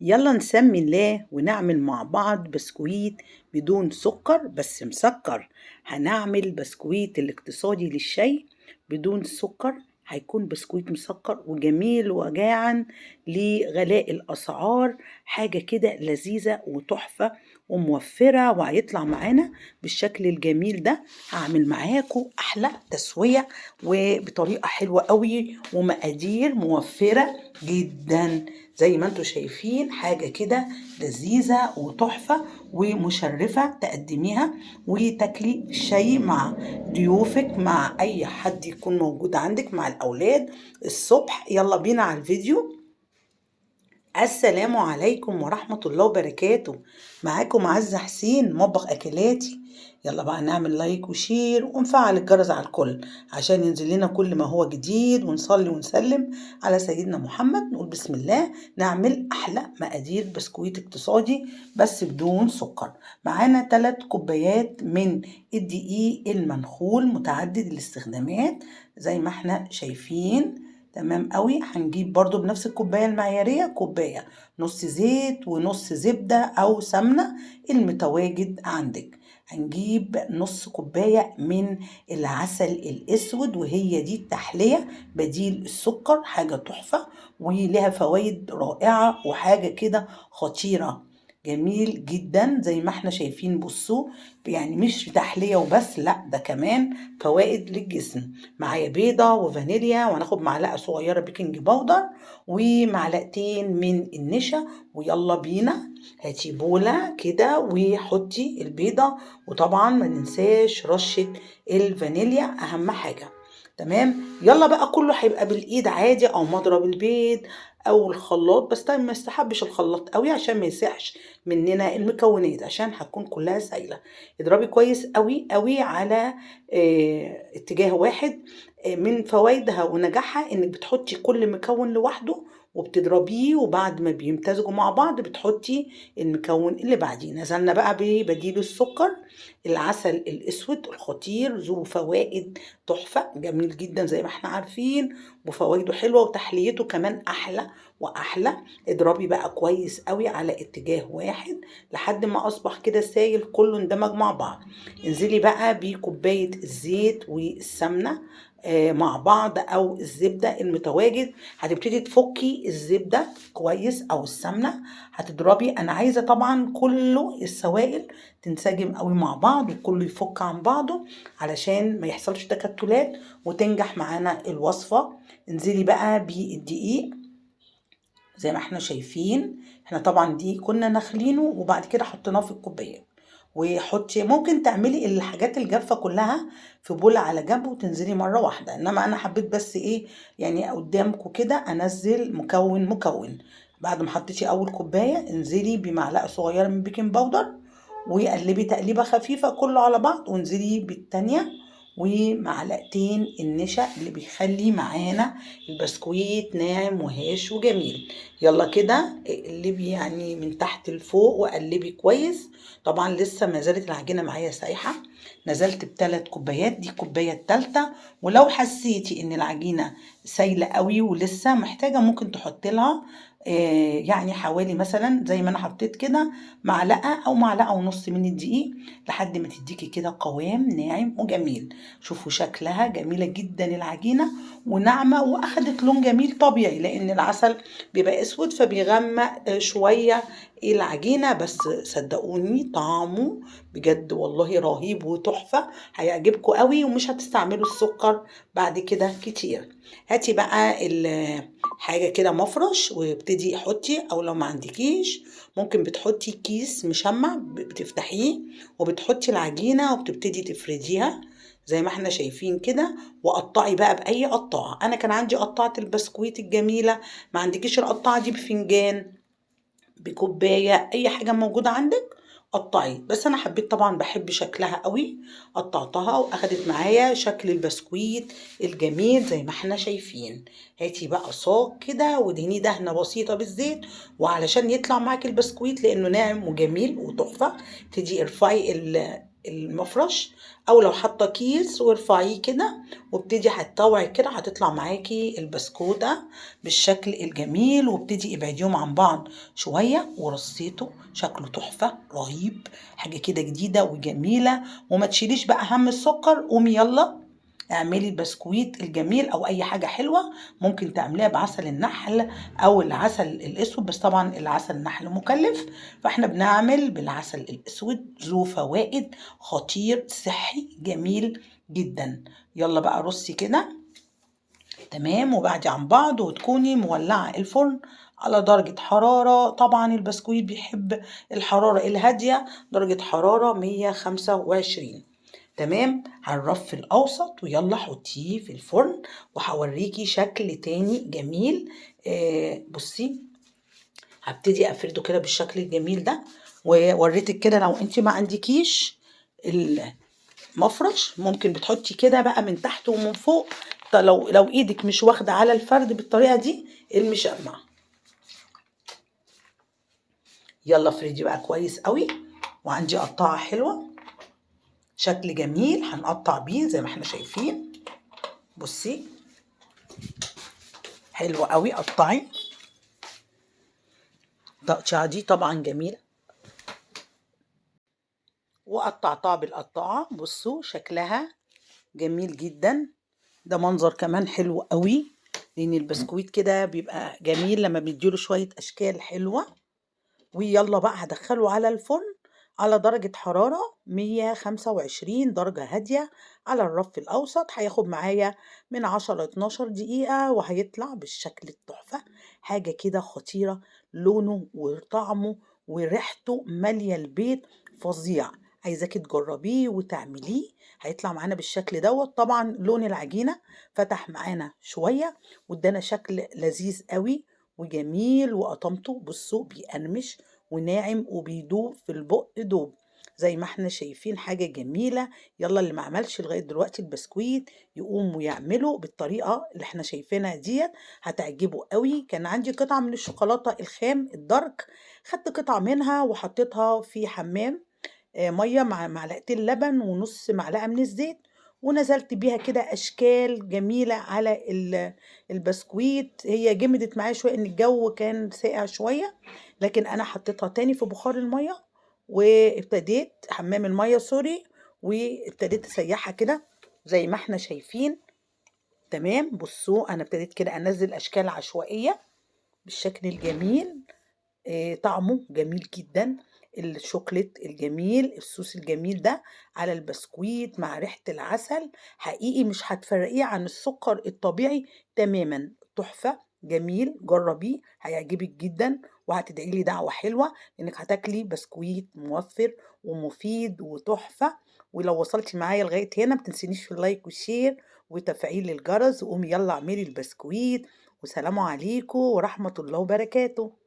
يلا نسمي الله ونعمل مع بعض بسكويت بدون سكر بس مسكر. هنعمل بسكويت الاقتصادي للشاي بدون سكر. هيكون بسكويت مسكر وجميل وجاعا لغلاء الأسعار. حاجة كده لذيذة وتحفة وموفرة، وهيطلع معانا بالشكل الجميل ده. هعمل معاكم أحلى تسوية وبطريقة حلوة قوي ومقادير موفرة جدا. زي ما انتوا شايفين حاجة كده لذيذة وتحفة ومشرفة تقدميها وتاكلي الشاي مع ضيوفك، مع اي حد يكون موجود عندك، مع الاولاد الصبح. يلا بينا على الفيديو. السلام عليكم ورحمة الله وبركاته. معاكم عزة حسين، مطبخ أكلاتي. يلا بقى نعمل لايك وشير ونفعل الجرس على الكل عشان ينزل لنا كل ما هو جديد، ونصلي ونسلم على سيدنا محمد. نقول بسم الله. نعمل أحلى مقادير بسكويت اقتصادي بس بدون سكر. معانا 3 كوبايات من الدقيق المنخول متعدد الاستخدامات زي ما احنا شايفين. تمام قوي. هنجيب برضو بنفس الكوباية المعيارية كوباية، نص زيت ونص زبدة أو سمنة المتواجد عندك. هنجيب نص كوباية من العسل الأسود، وهي دي التحلية بديل السكر. حاجة تحفة ولها فوائد رائعة وحاجة كده خطيرة. جميل جدا زي ما احنا شايفين. بصوا، يعني مش تحلية وبس، لا ده كمان فوائد للجسم. معايا بيضة وفانيليا، وهناخد معلقة صغيرة بيكنج باودر ومعلقتين من النشا. ويلا بينا. هاتي بولة كده وحطي البيضة، وطبعا ما ننساش رشة الفانيليا أهم حاجة. تمام. يلا بقى كله هيبقى بالايد عادي او مضرب البيض او الخلاط، بس طيب ما يستحبش الخلاط قوي عشان ما يسيحش مننا المكونات، عشان هتكون كلها سايله. اضربي كويس قوي قوي على اتجاه واحد. من فوائدها ونجاحها انك بتحطي كل مكون لوحده وبتضربيه، وبعد ما بيمتزجوا مع بعض بتحطي المكون اللي بعديه. نزلنا بقى ببديل السكر، العسل الاسود الخطير ذو فوائد تحفة، جميل جدا زي ما احنا عارفين، وفوائده حلوة وتحليته كمان احلى واحلى. اضربي بقى كويس قوي على اتجاه واحد لحد ما اصبح كده سايل كله اندمج مع بعض. انزلي بقى بكوباية الزيت والسمنة مع بعض او الزبدة المتواجد. هتبتدي تفكي الزبدة كويس او السمنة. هتضربي، انا عايزة طبعا كله السوائل تنسجم قوي مع بعض وكله يفك عن بعضه علشان ما يحصلش تكتلات وتنجح معانا الوصفة. انزلي بقى بالدقيق زي ما احنا شايفين. احنا طبعا دي كنا نخلينه وبعد كده حطيناه في الكوبايات. وحطي، ممكن تعملي الحاجات الجافة كلها في بول على جنب وتنزلي مرة واحدة، انما انا حبيت بس ايه، يعني قدامكم كده انزل مكون مكون. بعد ما حطيتي اول كوباية انزلي بمعلقة صغيرة من بيكنج باودر وقلبي تقليبة خفيفة كله على بعض، وانزلي بالتانية ومعلقتين النشا اللي بيخلي معانا البسكويت ناعم وهش وجميل. يلا كده اقلبي يعني من تحت لفوق وقلبي كويس. طبعا لسه ما زالت العجينة معايا سايحة. نزلت ب3 كوبايات، دي الكوباية التالتة. ولو حسيتي ان العجينة سايلة قوي ولسه محتاجة ممكن تحط لها يعني حوالي مثلا زي ما انا حطيت كده معلقة او معلقة ونص من الدقيق لحد ما تديكي كده قوام ناعم وجميل. شوفوا شكلها جميلة جدا العجينة وناعمة واخدت لون جميل طبيعي، لان العسل بيبقى اسود فبيغمق شوية العجينة. بس صدقوني طعمه بجد والله رهيب وتحفة. هيعجبكم قوي ومش هتستعملوا السكر بعد كده كتير. هاتي بقى حاجة كده مفرش وابتدي حطي، او لو ما عندكيش ممكن بتحطي كيس مشمع بتفتحيه وبتحطي العجينة وبتبتدي تفرديها زي ما احنا شايفين كده. وقطعي بقى بأي قطاعة. انا كان عندي قطعة البسكويت الجميلة، ما عندكيش القطاعة دي بفنجان بكوباية اي حاجة موجودة عندك قطعي. بس انا حبيت طبعا بحب شكلها قوي، قطعتها واخدت معايا شكل البسكويت الجميل زي ما احنا شايفين. هاتي بقى صاج كده ودهنيه دهنة بسيطة بالزيت، وعلشان يطلع معاك البسكويت لانه ناعم وجميل وتحفة تدي ارفعي المفرش، او لو حاطه كيس وارفعيه كده وابتدي هتطوعي كده هتطلع معاكي البسكوته بالشكل الجميل. وابتدي ابعديهم عن بعض شويه ورصيته شكله تحفه رهيب، حاجه كده جديده وجميله. وما تشيليش بقى هم السكر، قومي يلا اعملي البسكويت الجميل او اي حاجه حلوه. ممكن تعمليها بعسل النحل او العسل الاسود، بس طبعا العسل النحل مكلف، فاحنا بنعمل بالعسل الاسود ذو فوائد، خطير صحي جميل جدا. يلا بقى رصي كده تمام وبعدي عن بعض، وتكوني مولعه الفرن على درجة حرارة، طبعا البسكويت بيحب الحرارة الهادية، درجة حرارة 125. تمام، على الرف الأوسط، ويلا حطيه في الفرن وهوريكي شكل تاني جميل. بصي هبتدي أفرده كده بالشكل الجميل ده، ووريتك كده لو انت ما عندكيش المفرش ممكن بتحطي كده بقى من تحت ومن فوق. طب لو ايدك مش واخدة على الفرد بالطريقة دي المشمع. يلا افردي بقى كويس قوي، وعندي قطاعة حلوة شكل جميل هنقطع بيه زي ما احنا شايفين. بصي حلوة قوي، قطعي التقطيعة دي طبعا جميلة، وقطعتها بالقطاعة. بصوا شكلها جميل جدا، ده منظر كمان حلو قوي، لان البسكويت كده بيبقى جميل لما بنديله شوية اشكال حلوة. ويلا بقى هدخله على الفرن على درجة حرارة 125 درجة هادية على الرف الأوسط. هياخد معايا من 10 ل 12 دقيقة وهيطلع بالشكل التحفة، حاجة كده خطيرة، لونه وطعمه وريحته مالية البيت، فظيع. عايزاكي تجربيه وتعمليه، هيطلع معانا بالشكل دوت. طبعا لون العجينة فتح معانا شوية وادانا شكل لذيذ قوي وجميل، وقطمته بصوا بيقرمش وناعم وبيدوب في البق دوب زي ما احنا شايفين، حاجة جميلة. يلا اللي ما عملش لغاية دلوقتي البسكويت يقوم ويعمله بالطريقة اللي احنا شايفينها ديت، هتعجبه قوي. كان عندي قطعة من الشوكولاتة الخام الدارك، خدت قطعة منها وحطيتها في حمام مية مع معلقتين لبن ونص معلقة من الزيت، ونزلت بيها كده اشكال جميلة على البسكويت. هي جمدت معايا شوية ان الجو كان ساقع شوية، لكن انا حطيتها تاني في بخار المية وابتديت حمام المية سوري، وابتديت اسيحها كده زي ما احنا شايفين. تمام، بصوا انا ابتديت كده انزل اشكال عشوائية بالشكل الجميل. طعمه جميل جدا، الشوكليت الجميل الصوص الجميل ده على البسكويت مع ريحة العسل، حقيقي مش هتفرقيه عن السكر الطبيعي تماما. تحفة جميل، جربيه هيعجبك جدا، وهتدعي لي دعوة حلوة انك هتاكلي بسكويت موفر ومفيد وتحفة. ولو وصلتي معايا لغاية هنا متنسينيش في اللايك والشير وتفعيل الجرس، وقومي يلا اعملي البسكويت. وسلام عليكم ورحمة الله وبركاته.